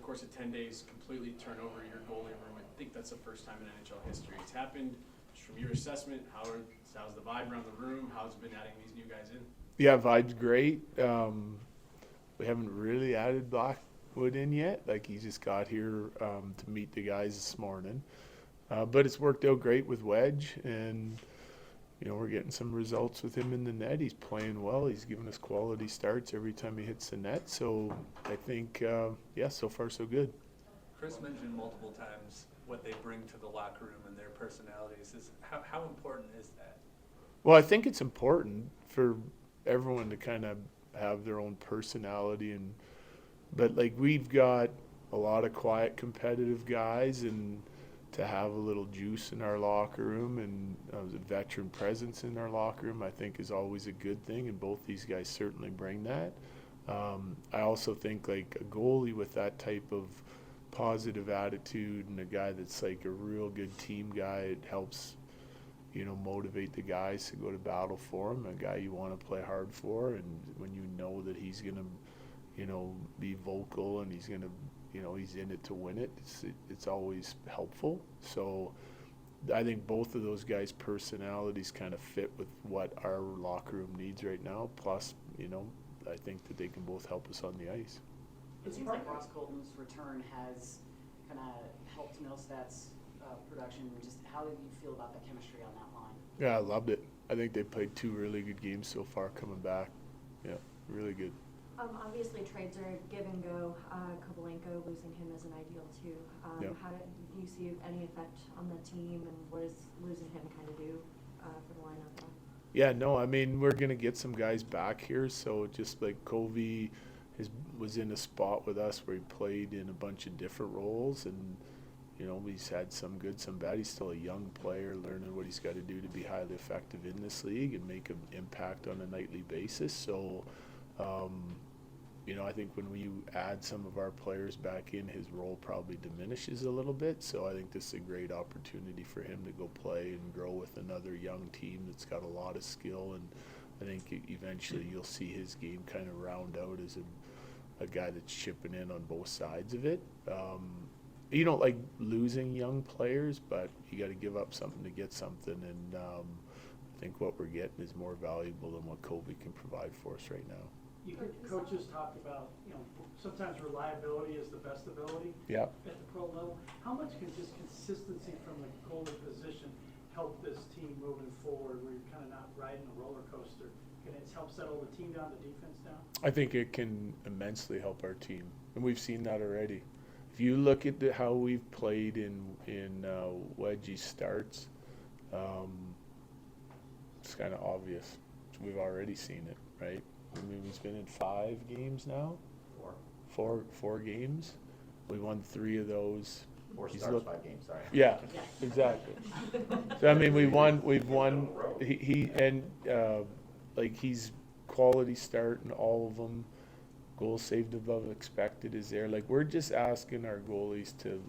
course of 10 days, completely turn over your goalie room. I think that's the first time in NHL history it's happened. Just from your assessment, how's the vibe around the room? How's it been adding these new guys in? Yeah, vibe's great. We haven't really added Blackwood in yet. Like, he just got here to meet the guys this morning. But it's worked out great with Wedge, and we're getting some results with him in the net. He's playing well. He's giving us quality starts every time he hits the net. So I think, so far so good. Chris mentioned multiple times what they bring to the locker room and their personalities. How important is that? Well, I think it's important for everyone to kind of have their own personality, but like, we've got a lot of quiet, competitive guys, and to have a little juice in our locker room and a veteran presence in our locker room, I think is always a good thing, and both these guys certainly bring that. I also think, like, a goalie with that type of positive attitude and a guy that's like a real good team guy, it helps motivate the guys to go to battle for him, a guy you want to play hard for, and when you know that he's going to be vocal and he's going to he's in it to win it, it's always helpful. So I think both of those guys' personalities kind of fit with what our locker room needs right now, plus I think that they can both help us on the ice. It seems like Ross Colton's return has kind of helped Millstat's production. Just how do you feel about the chemistry on that line? Yeah, I loved it. I think they played 2 really good games so far coming back. Yeah, really good. Obviously, trades are give and go. Kovalenko, losing him is an ideal too. Yep. How do you see any effect on the team, and what does losing him kind of do for the lineup? Yeah, no, I mean, we're going to get some guys back here. So just like Covey was in a spot with us where he played in a bunch of different roles, and he's had some good, some bad. He's still a young player learning what he's got to do to be highly effective in this league and make an impact on a nightly basis. So, I think when you add some of our players back in, his role probably diminishes a little bit. So I think this is a great opportunity for him to go play and grow with another young team that's got a lot of skill. And I think eventually you'll see his game kind of round out as a guy that's chipping in on both sides of it. You don't like losing young players, but you got to give up something to get something. And I think what we're getting is more valuable than what Kobe can provide for us right now. You heard coaches talk about, sometimes reliability is the best ability. Yeah. At the pro level. How much can just consistency from the goalie position help this team moving forward, where you're kind of not riding a roller coaster? Can it help settle the team down, the defense down? I think it can immensely help our team, and we've seen that already. If you look at how we've played in Wedgie starts, it's kind of obvious. We've already seen it, right? I mean, he's been in 5 games now. 4 games. We won 3 of those. 4 starts, 5 games. Sorry. Yeah, exactly. So I mean, we've won. He's quality start in all of them. Goals saved above expected is there. Like, we're just asking our goalies to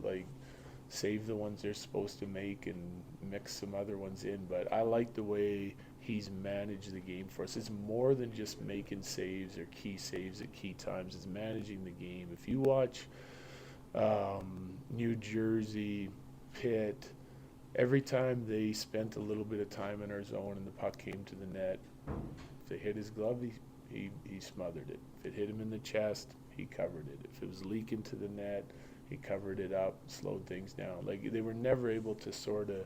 save the ones they're supposed to make and mix some other ones in. But I like the way he's managed the game for us. It's more than just making saves or key saves at key times. It's managing the game. If you watch New Jersey, Pitt, every time they spent a little bit of time in our zone and the puck came to the net, if they hit his glove, he smothered it. If it hit him in the chest, he covered it. If it was leaking to the net, he covered it up, slowed things down. Like, they were never able to sort of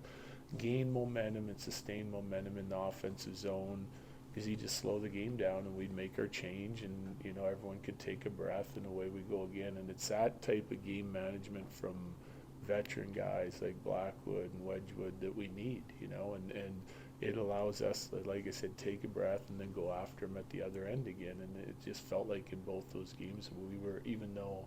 gain momentum and sustain momentum in the offensive zone, because he'd just slow the game down and we'd make our change, and everyone could take a breath and away we go again. And it's that type of game management from veteran guys like Blackwood and Wedgwood that we need, and it allows us, like I said, take a breath and then go after him at the other end again. And it just felt like in both those games we were, even though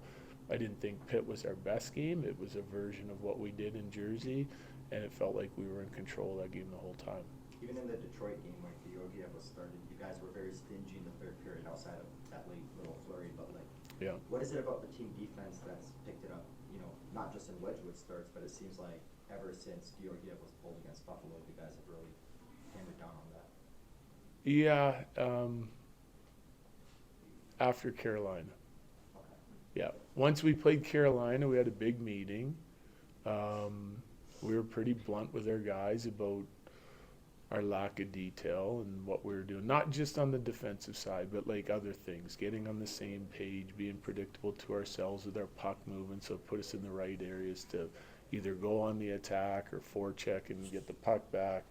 I didn't think Pitt was our best game, it was a version of what we did in Jersey, and it felt like we were in control of that game the whole time. Even in the Detroit game where Georgiev was started, you guys were very stingy in the third period outside of that late little flurry. But what is it about the team defense that's picked it up? Not just in Wedgwood starts, but it seems like ever since Georgiev was pulled against Buffalo, you guys have really hammered down on that. Yeah, after Carolina. Okay. Yeah, once we played Carolina, we had a big meeting. We were pretty blunt with our guys about our lack of detail and what we were doing, not just on the defensive side, but like other things, getting on the same page, being predictable to ourselves with our puck movement, so put us in the right areas to either go on the attack or forecheck and get the puck back.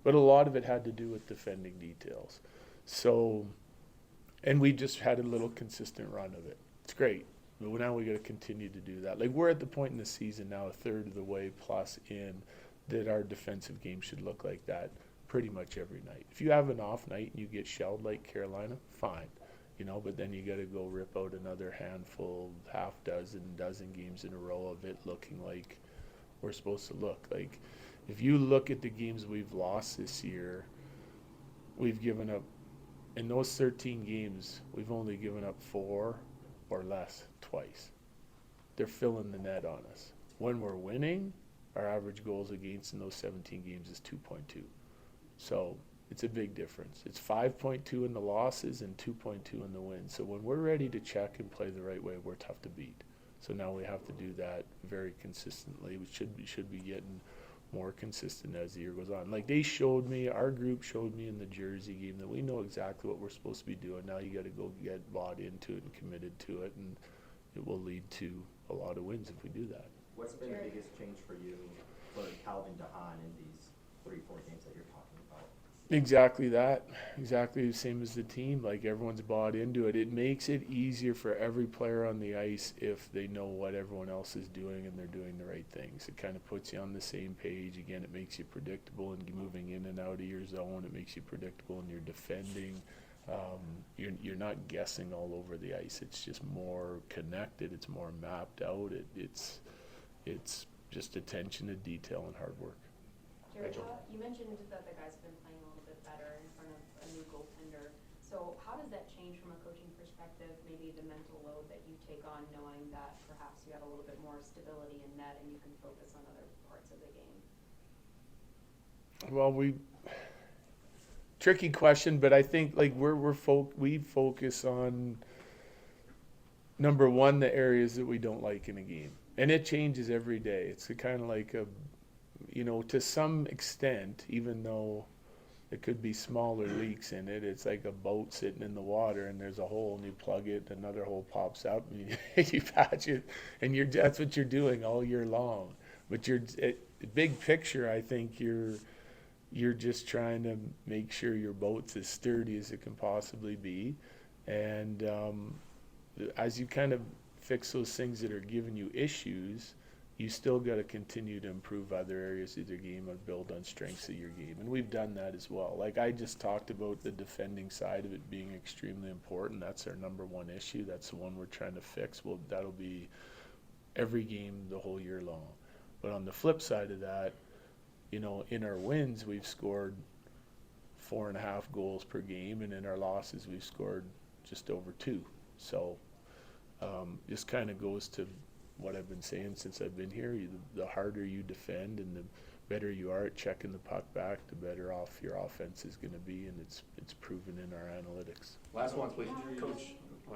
But a lot of it had to do with defending details. So, and we just had a little consistent run of it. It's great. But now we got to continue to do that. Like, we're at the point in the season now, a third of the way plus in, that our defensive game should look like that pretty much every night. If you have an off night and you get shelled like Carolina, fine, you know, but then you got to go rip out another handful, half dozen games in a row of it looking like we're supposed to look. Like, if you look at the games we've lost this year, we've given up, in those 13 games, we've only given up 4 or less twice. They're filling the net on us. When we're winning, our average goals against in those 17 games is 2.2. So it's a big difference. It's 5.2 in the losses and 2.2 in the wins. So when we're ready to check and play the right way, we're tough to beat. So now we have to do that very consistently. We should be getting more consistent as the year goes on. Like, they showed me, our group showed me in the Jersey game that we know exactly what we're supposed to be doing. Now you got to go get bought into it and committed to it, and it will lead to a lot of wins if we do that. What's been the biggest change for you for Calvin DeHaan in these 3-4 games that you're talking about? Exactly that. Exactly the same as the team. Like, everyone's bought into it. It makes it easier for every player on the ice if they know what everyone else is doing and they're doing the right things. It kind of puts you on the same page. Again, it makes you predictable in moving in and out of your zone. It makes you predictable in your defending. You're not guessing all over the ice. It's just more connected. It's more mapped out. It's just attention to detail and hard work. Jared, you mentioned that the guys have been playing a little bit better in front of a new goaltender. So how does that change from a coaching perspective, maybe the mental load that you take on knowing that perhaps you have a little bit more stability in net and you can focus on other parts of the game? Well, tricky question, but I think like we focus on, number one, the areas that we don't like in a game, and it changes every day. It's kind of like to some extent, even though it could be smaller leaks in it, it's like a boat sitting in the water and there's a hole and you plug it, another hole pops up and you patch it, and that's what you're doing all year long. But big picture, I think you're just trying to make sure your boat's as sturdy as it can possibly be, and as you kind of fix those things that are giving you issues, you still got to continue to improve other areas of your game and build on strengths of your game. And we've done that as well. Like, I just talked about the defending side of it being extremely important. That's our number one issue. That's the one we're trying to fix. Well, that'll be every game the whole year long. But on the flip side of that, in our wins, we've scored 4.5 goals per game, and in our losses, we've scored just over 2. So this kind of goes to what I've been saying since I've been here. The harder you defend and the better you are at checking the puck back, the better off your offense is going to be, and it's proven in our analytics. Last one, please. Coach, go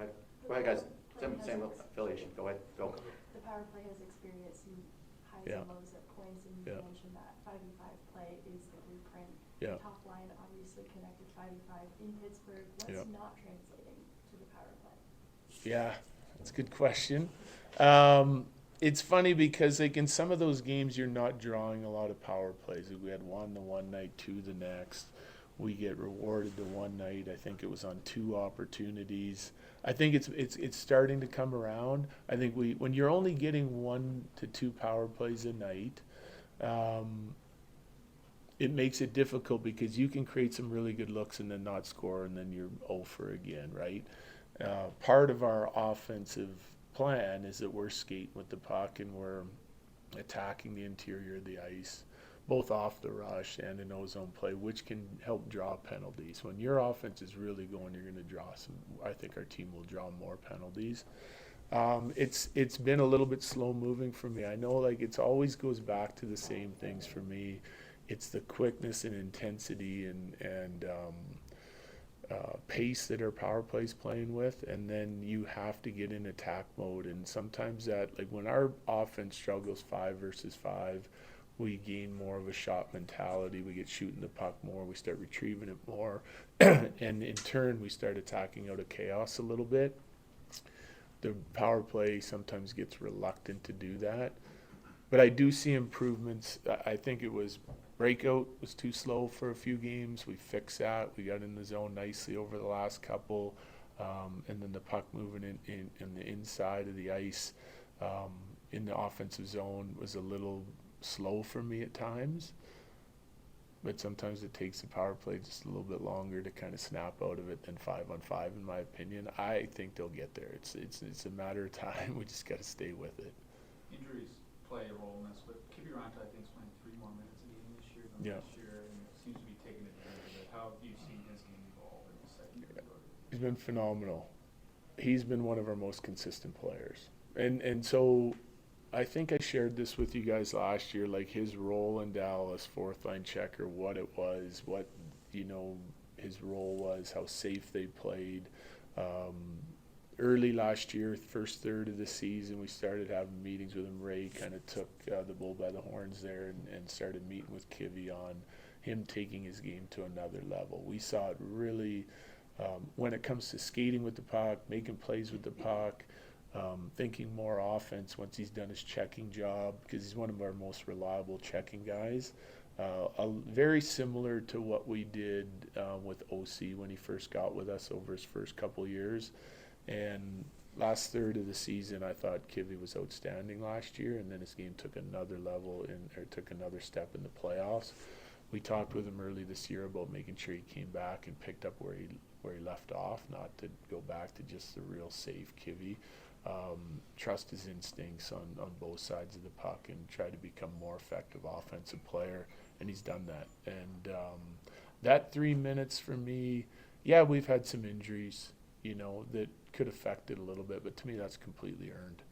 ahead, guys. Same affiliation. Go ahead. Go. The power play has experienced some highs and lows at points, and you mentioned that 5v5 play is the blueprint. Yeah. The top line obviously connected 5v5 in Pittsburgh. What's not translating to the power play? Yeah, that's a good question. It's funny because like in some of those games you're not drawing a lot of power plays. We had 1 the one night, 2 the next. We get rewarded the one night. I think it was on 2 opportunities. I think it's starting to come around. I think when you're only getting 1 to 2 power plays a night, it makes it difficult because you can create some really good looks and then not score, and then you're 0 for again, right? Part of our offensive plan is that we're skating with the puck and we're attacking the interior of the ice, both off the rush and in ozone play, which can help draw penalties. When your offense is really going, you're going to draw some. I think our team will draw more penalties. It's been a little bit slow moving for me. I know, like, it's always goes back to the same things for me. It's the quickness and intensity and pace that our power play's playing with, and then you have to get in attack mode. And sometimes that, like when our offense struggles 5-versus-5, we gain more of a shot mentality. We get shooting the puck more. We start retrieving it more, and in turn, we start attacking out of chaos a little bit. The power play sometimes gets reluctant to do that, but I do see improvements. I think it was breakout was too slow for a few games. We fixed that. We got in the zone nicely over the last couple, and then the puck moving in the inside of the ice in the offensive zone was a little slow for me at times. But sometimes it takes the power play just a little bit longer to kind of snap out of it than 5-on-5, in my opinion. I think they'll get there. It's a matter of time. We just got to stay with it. Injuries play a role in this, but Kiviranta, I think, is playing 3 more minutes a game this year than last year, and seems to be taking advantage of it. How have you seen his game evolve in the second year? He's been phenomenal. He's been one of our most consistent players. And so I think I shared this with you guys last year, like his role in Dallas, fourth line checker, what it was, what, his role was, how safe they played. Early last year, first third of the season, we started having meetings with him. Ray kind of took the bull by the horns there and started meeting with Kivy on him taking his game to another level. We saw it really when it comes to skating with the puck, making plays with the puck, thinking more offense once he's done his checking job, because he's one of our most reliable checking guys. Very similar to what we did with OC when he first got with us over his first couple years. And last third of the season, I thought Kivy was outstanding last year, and then his game took another level took another step in the playoffs. We talked with him early this year about making sure he came back and picked up where he left off, not to go back to just the real safe Kivy. Trust his instincts on both sides of the puck and try to become more effective offensive player, and he's done that. And that 3 minutes for me, we've had some injuries, that could affect it a little bit, but to me that's completely earned.